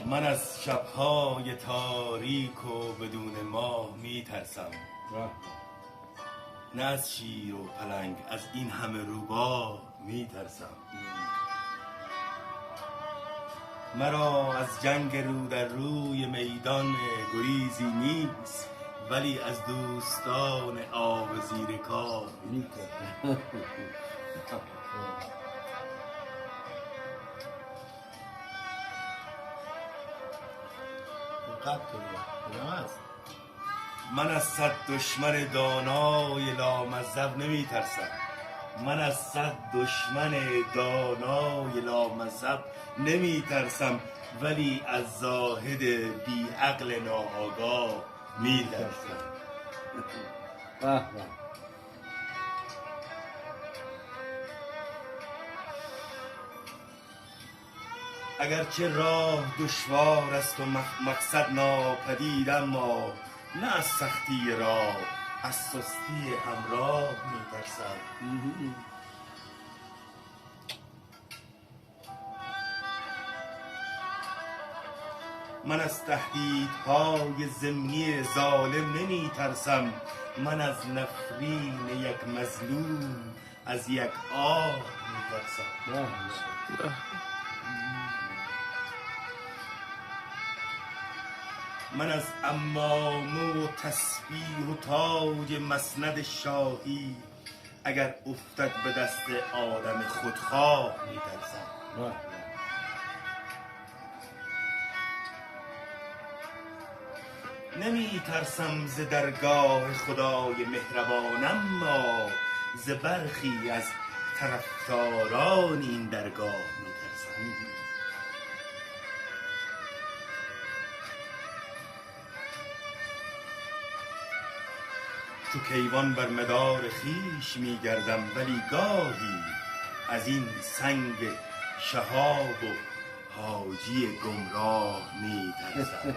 من از شبهای تاریک و بدون ماه میترسم، نه از شیر و پلنگ، از این همه روباه میترسم. مرا از جنگ رو در روی میدان گریزی نیست، ولی از دوستان آب زیر کاه میترسم. من از صد دشمن دانای لامذهب نمیترسم، من از صد دشمن دانای لامذهب نمیترسم، ولی از زاهد بی عقل ناآگاه میترسم. اگرچه راه دشوار است و مقصد ناپدید، اما نه از سختی راه، از سستی همراه میترسم. من از تهدیدهای ضمنی ظالم نمیترسم، من از نفرین یک مظلوم از یک آه میترسم. من از عمامه و تسبیح و تاج مسند شاهی، اگر افتد به دست آدم خودخواه میترسم. نمیترسم ز درگاه خدای مهربان، اما ز برخی از طرفداران این درگاه میترسم. چو کیوان بر مدار خویش میگردم، ولی گاهی از این سنگ شهاب و حاجی گمراه میترسم.